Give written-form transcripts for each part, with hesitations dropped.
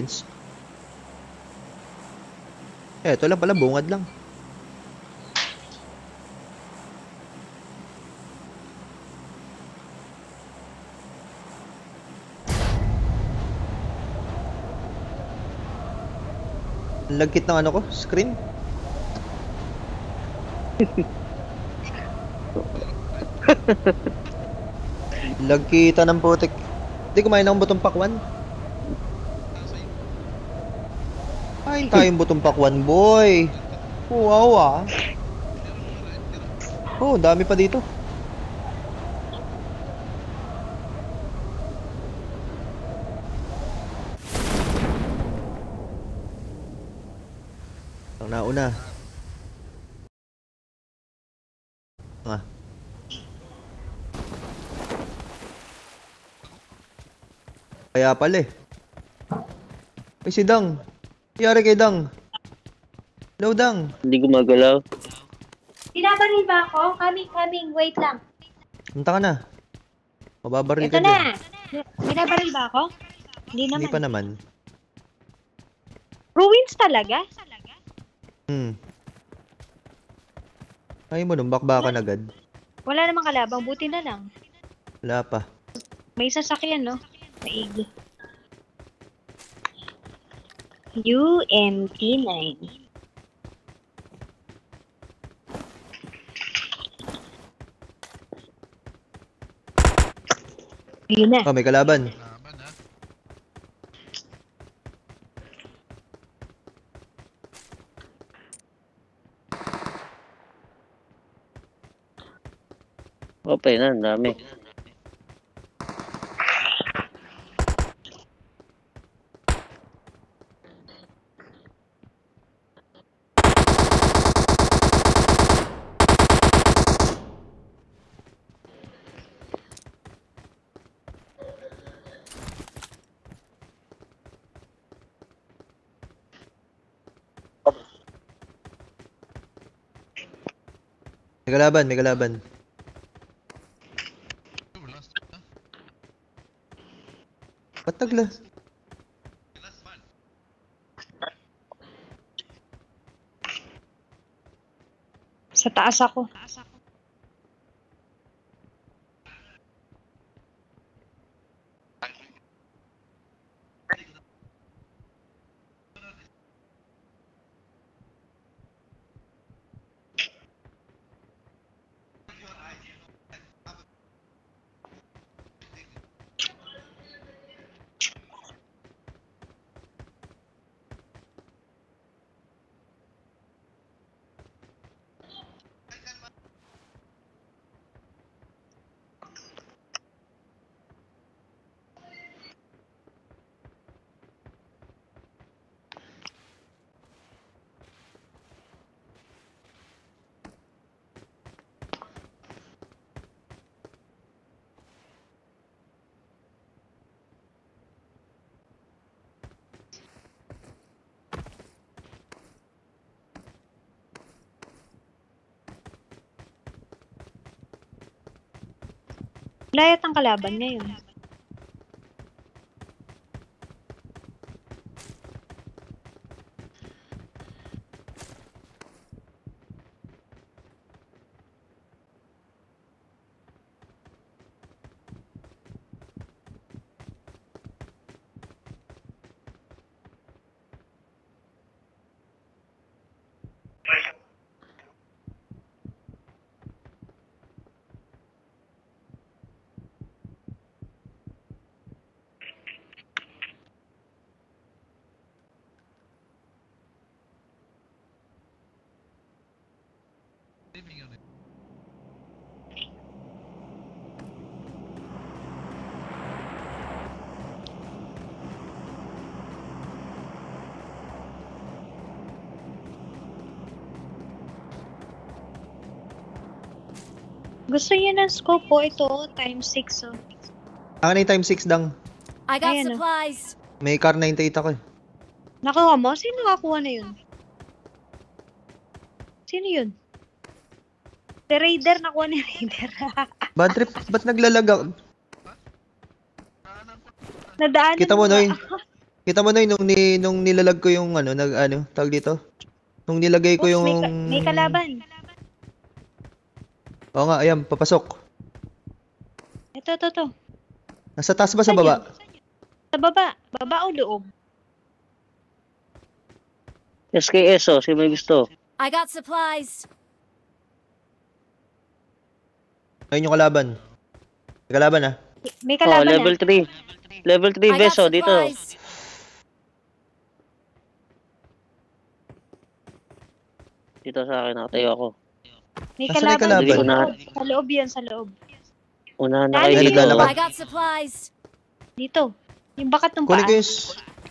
skins. Eh, ito lang pala, bungad lang. Lagkit ng ano ko, screen. Lagkita ng putik. Hindi kumain akong butong pakwan. Kain tayong butong pakwan, boy. Wow ah. Oh, dami pa dito. Ang nauna. Ah. Kaya pala eh. Ay, si Dang. Yari kay Dang. Hello, Dang. Hindi gumagalaw. Binabaril ba ako? Coming. Wait lang. Punta ka na. Mababaril Ito ka dyan. na. Binabaril ba ako? Hindi naman. Hindi pa naman. Ruins talaga? Ay mo nung bakbakan agad. Wala namang kalabang. Buti na lang. Wala pa. May sasakyan, no? Maigi. UMT9. Yun na. Oh, may kalaban. Okay na, ang dami. May kalaban. Ba't nagla? Sa taas ako. Layat ang kalaban ngayon. Gusto niyo ng scope po ito, times 6 oh. Akin na yung time 6 Dang. I got Ayan, oh. supplies. May car 98 ako eh. Nakuha mo? Sino nakakuha na yun? Sino yun? Si Raider, nakuha ni Raider. Bad trip, ba't naglalag ako? Nadaanan Kita mo, nga Noy. ako. Kita mo na nung nilalag ko yung tawag dito? Nung nilagay ko Oops, yung... may kalaban. Oo nga, ayan, papasok. Ito. Nasa taas ba sa Saan baba? Sa baba. Baba o loob? SKS oh, sino may gusto? I got supplies. Ayun yung kalaban. May kalaban ah. May Oh, kalaban level 3. Level 3 I got beso dito. supplies. Dito sa akin, nakatayo ako. May Nasaan may kalaban. kalaban? Sa loob yun, sa loob. Unahan na kayo Dali. dito. Naglalakad. I got supplies. Dito. Yung bakat ng Kunin paa.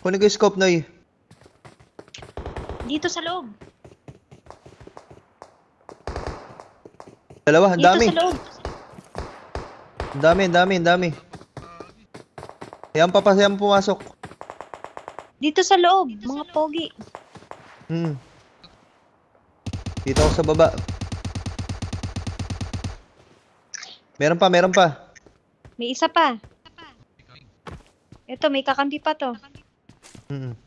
ko yung scope, Noy. Dito sa loob. Dalawa, ang Dito dami. sa loob. Ang dami. Ayan pumasok. Dito sa loob. Mga pogi. Dito ako sa baba. Meron pa. May isa pa. Ito, may kakampi pa to.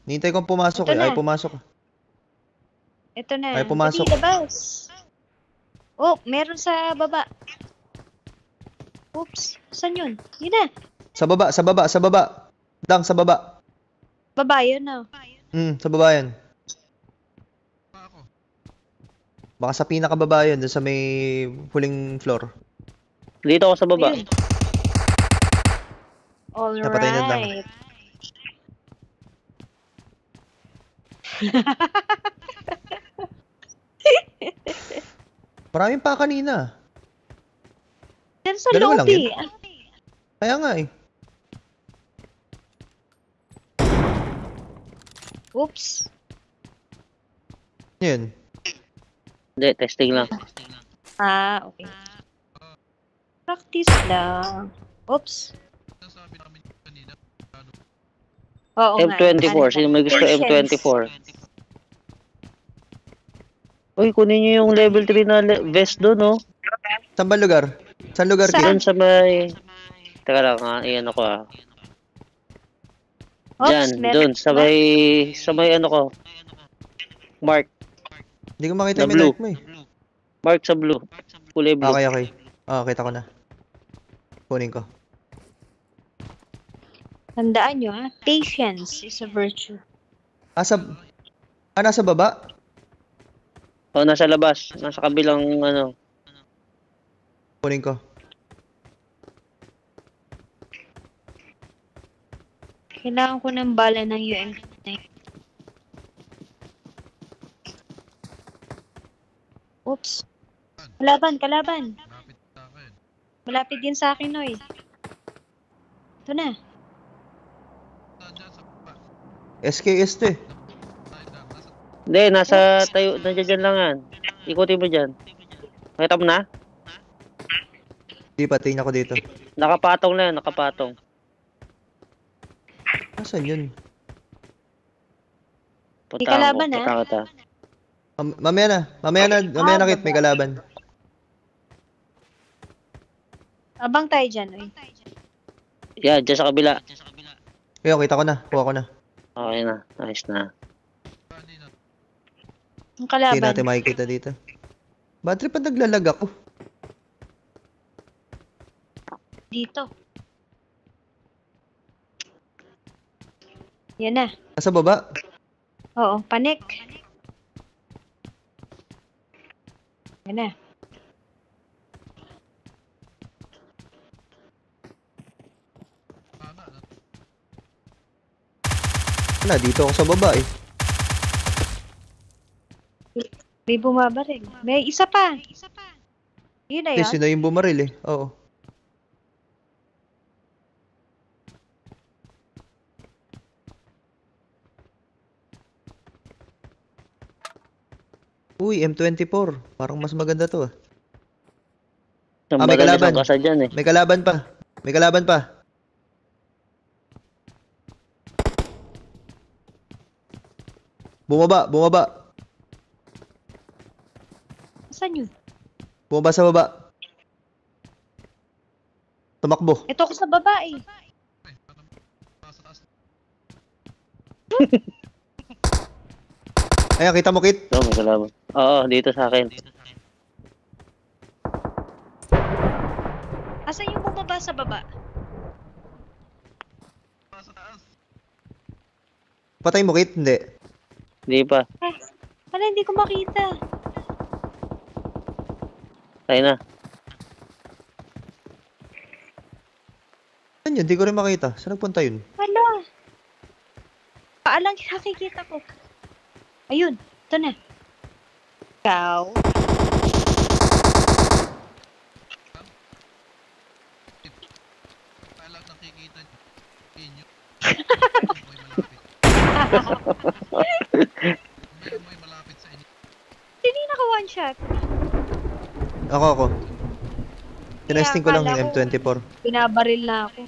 Nintay kong pumasok Ito na. Ay, pumasok. Ito na. Ay, pumasok. Dali, labas. Oh, meron sa baba. Oops. Saan yun? Yun na. Sa baba. Dang, sa baba. Baba, yun na. Sa baba yan. Baka sa pinakababa yun, dun sa may huling floor. Dito ako sa baba. Ayun. Napatay na lang. Alright. Maraming pa kanina. Yan sa Dalawa lang lobby. Kaya nga eh. Oops. Yun. Hindi, testing lang. Okay. Practice lang. Oops. Oo nga. M24, sino may gusto M24? Uy, kunin nyo yung level 3 na vest doon, no? Saan ba lugar? Saan lugar Saan? Doon sa may... Teka lang, iyan ako ah. Oops, Diyan, meron doon, sa ba? may ano ko. Mark, Hindi ko makita Na yung blue. light mo eh. mark sa blue. Kulay blue. Okay. Kita ko na. Kunin ko. Tandaan nyo, ha? Patience is a virtue. Nasa baba? O, nasa labas. Nasa kabilang ano. Kunin ko. Kailangan ko ng bala ng UMP9. Oops. Kalaban. Malapit din sa akin, Noy. Ito na. SKS to eh. Hindi, nasa tayo. Nandiyan dyan lang yan. Ikutin mo dyan. Nakita mo na? Di pa, tingnan ko dito. Nakapatong na yan, nakapatong. Nasaan yun? May kalaban, ah. Punta kita. Mamaya na Kit, may kalaban. Abang tayo dyan, Noy. Yan, dyan sa kabila. Ayun, kita ko na. Kuha ko na. Okay na, nice na. Ang Hindi kalaban. natin makikita dito. Bad trip pa naglalag ako. Dito. Yan na. Nasa baba? Oo, panik. Yan na. Dito ako sa baba eh. May bumabaril. May isa pa. Yun na yun. Sino yung bumaril eh. Oo. Uy, M24. Parang mas maganda to ah. May may kalaban. Kasa dyan eh. May kalaban pa. Bumaba. Saan yun? Bumaba sa baba. Tumakbo. Ito ako sa baba eh. Ayan, kita mo, Kit? No, may kalaban. Oo, dito sa akin. Asan yung bumaba sa baba? Patay mo, Kit? Hindi. Hindi pa. Wala, hindi ko makita. Tayo na. Saan yun? Hindi ko rin makita. Saan nagpunta yun? Wala. Paalang nakikita ko. Ayun, ito na. Ikaw. Palag nakikita niyo. May malapit sa inyo. Hindi naka one shot. Ako. Tinesting ko lang akala yung ko- M24. Binabaril na ako.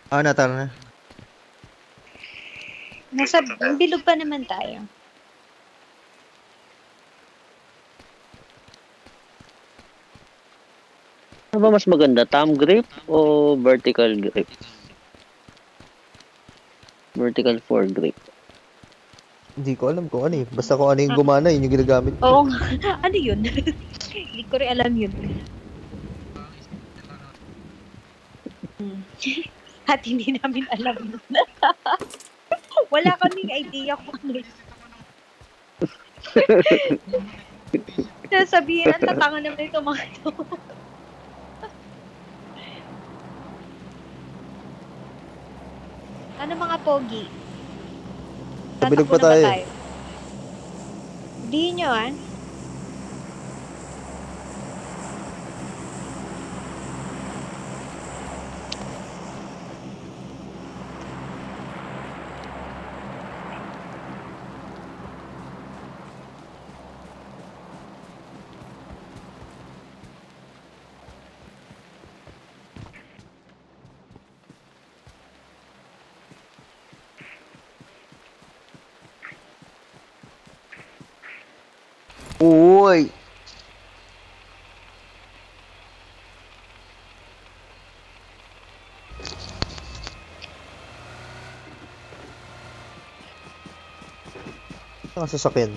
Tara na. Nasa bilog pa naman tayo. Ano ba mas maganda? Thumb grip o vertical grip? Vertical foregrip. Hindi ko alam kung ano eh. Basta kung ano yung gumana, yun yung ginagamit. Oo nga. Ano yun? Hindi ko rin alam yun. At hindi namin alam yun. Wala kaming idea kung ano yun. Sasabihin, ang tatanga naman ito mga ito. Ano mga pogi? Tabilog pa Tatakbo na ba tayo. Di nyo, ah. Uy! Ang sasakyan.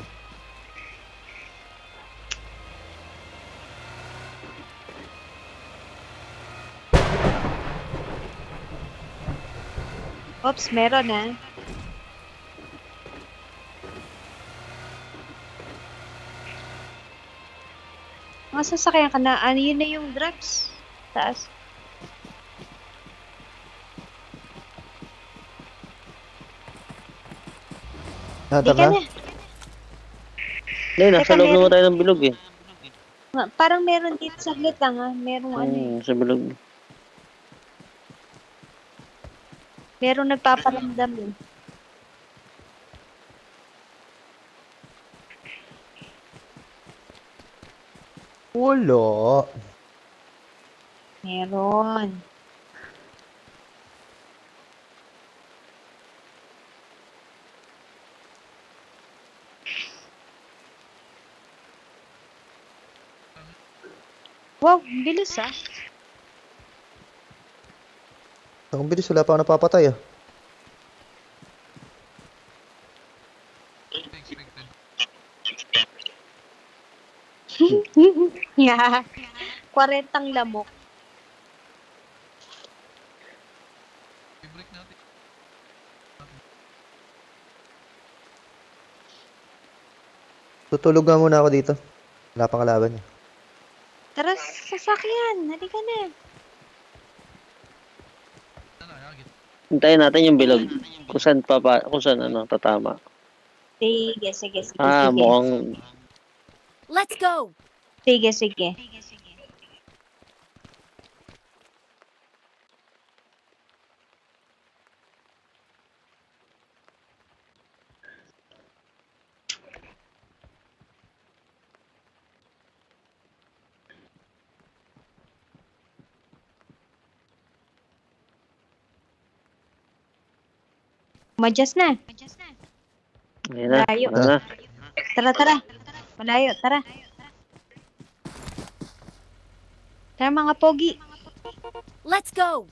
Oops, meron ah. Mga sasakyan ka na. Ano yun na yung drugs? Taas. Di Tara ka na. na. Hindi, nasa Teka, loob naman meron- tayo ng bilog eh. Parang meron dito sa saglit lang ah. Merong ano eh. Sa bilog. Merong nagpaparamdam eh. Wala. Meron. Wow, ang bilis ah. Ang bilis, wala pa ako napapatay ah. Expected. Yeah. 40 lamok. I-break natin. Tutulog nga muna ako dito. Wala pang kalaban eh. Tara, sasakyan. Halika na. Agit. Hintayin natin yung bilog. Kung saan tatama. Sige, sige, sige, Ah, sige. mukhang Let's go. Sige, sige. Madyas na. ayun na. Layo. Ano na? Tara, tara. Malayo, tara. Tara mga pogi. Let's go.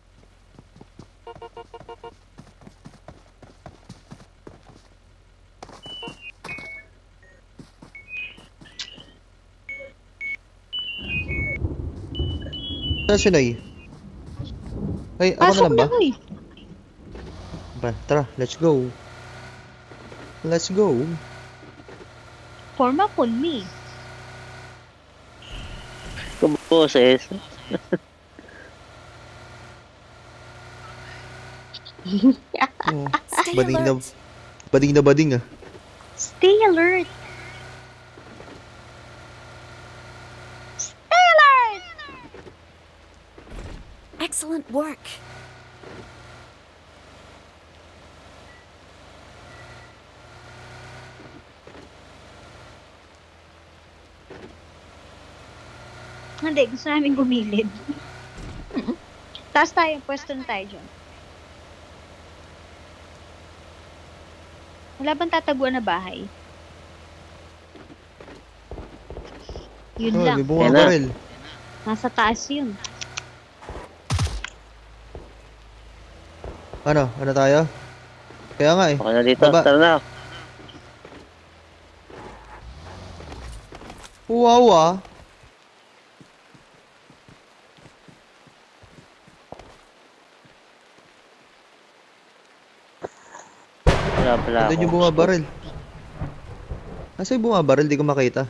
Saan si Noy? Ay, ako na Pasok lang na ba? ko eh. Tara, let's go. Let's go. Forma con me. Boses. Oh, Stay bading na, alert. bading ah. Stay alert. Stay alert! Excellent work. Hindi, gusto namin gumilid. Taas tayo, pwesto na tayo dyan. Wala bang tataguan na bahay? Yun Oh, lang. may bunga Yan na. baril. Nasa taas yun. Ano? Ano tayo? Kaya nga eh. Okay na dito. Baba. Tara na. Wow ah. Wala pala Doon yung bunga baril. Nasa yung bunga baril? Di ko makita.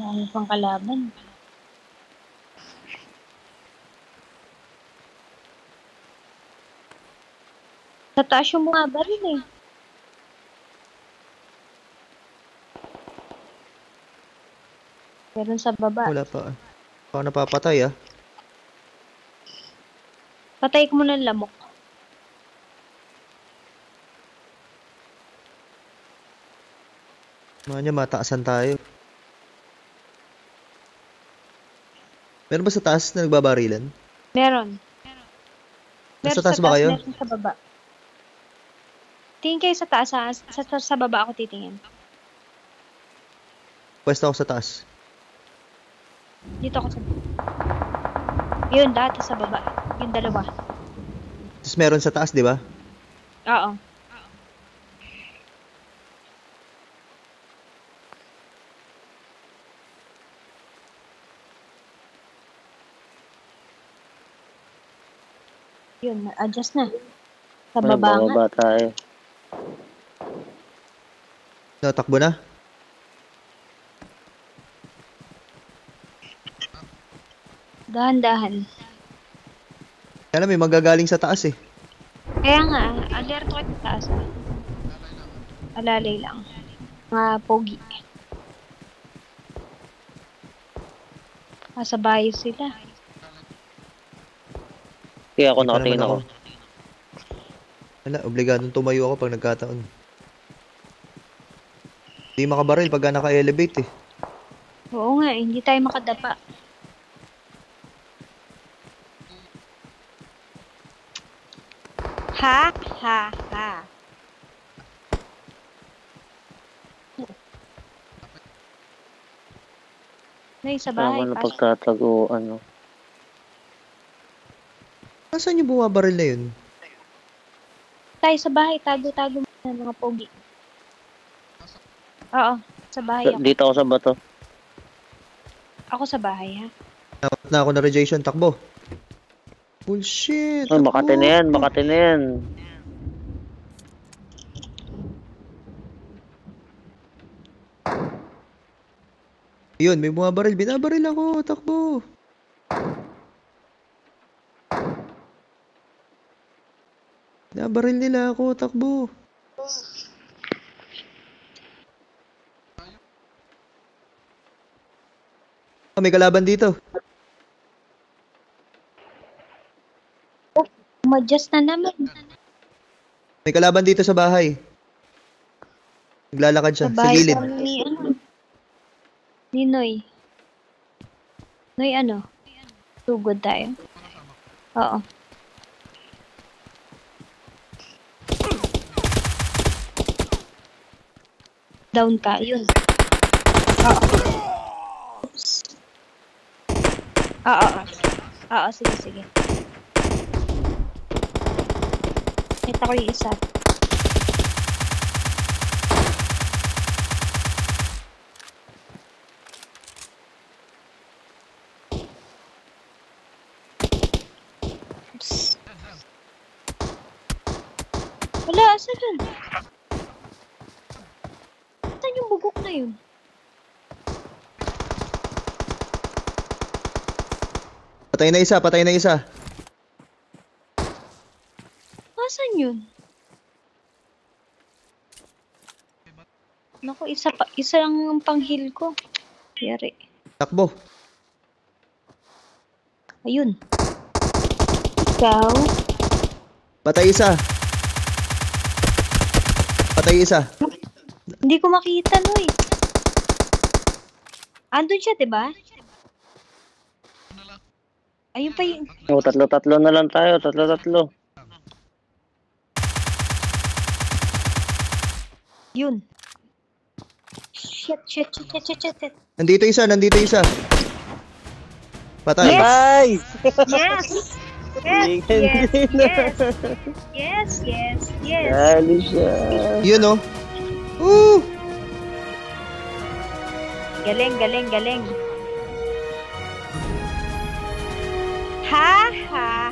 Ano pang kalaban? Sa taas yung mga baril eh. Meron sa baba. Wala pa. Ako napapatay ah. Patay ko muna ng lamok. Mga niya, mataasan tayo. Meron ba sa taas na nagbabarilan? Meron. Nasa taas ba kayo? Meron sa baba. Tingin kayo sa taas ha? Sa baba ako titingin. Pwesto ako sa taas. Dito ako sa Yun, dati sa baba. Yung dalawa. Tapos meron sa taas, di ba? Oo. Yun, adjust na. Sa Wala, baba nga. bababa tayo. Natakbo na? Dahan-dahan. Kaya na may magagaling sa taas eh. Kaya nga, alerto kayo sa taas. Alalay lang. Mga pogi. Nasa bayo sila. Kaya ako Hindi pa nakatingin naman ako. Wala, obligadong tumayo ako pag nagkataon. Hindi makabaril pagka naka-elevate eh. Oo nga, hindi tayo makadapa. Ha? Ha? Ha? Nay, sa bahay. Tama na Pasok. pagtatago, ano. Nasaan yung bumabaril na yun? Tayo sa bahay. Tago-tago muna mga pogi. Oo, sa bahay ako. Dito ako sa bato. Ako sa bahay, ha? Nakot na ako na radiation, takbo. Bullshit! Ay, Makati na yan, Makati na yan. Yun, may bumabaril. Binabaril ako, takbo. Binabaril nila ako, takbo. Ah, may kalaban dito. Umadjust na naman. May kalaban dito sa bahay. Naglalakad siya, Sa sa bahay gilid. kami ni, ni Noy. Noy, ano? Tugod tayo. Oo. Down ka, yun. Oo. Oo. Oo, sige, sige. Kita ko yung isa. Oops. Wala, asan yun? Saan yung bugok na yun? Patay na isa, patay na isa. Asan yun? Naku, isa lang ang pang-heal ko. Yari. Takbo. Ayun. Ikaw? Patay isa. Patay isa. Hindi ko makita, Noy. Andun siya, diba? Ano lang? Ayun pa yung... Oh, tatlo-tatlo na lang tayo. Tatlo-tatlo. Yun. Shit. Nandito isa, nandito isa. Patay. Yes! Ay! Yes! Yes! Dali siya. Yun oh. Woo! Galing. Ha.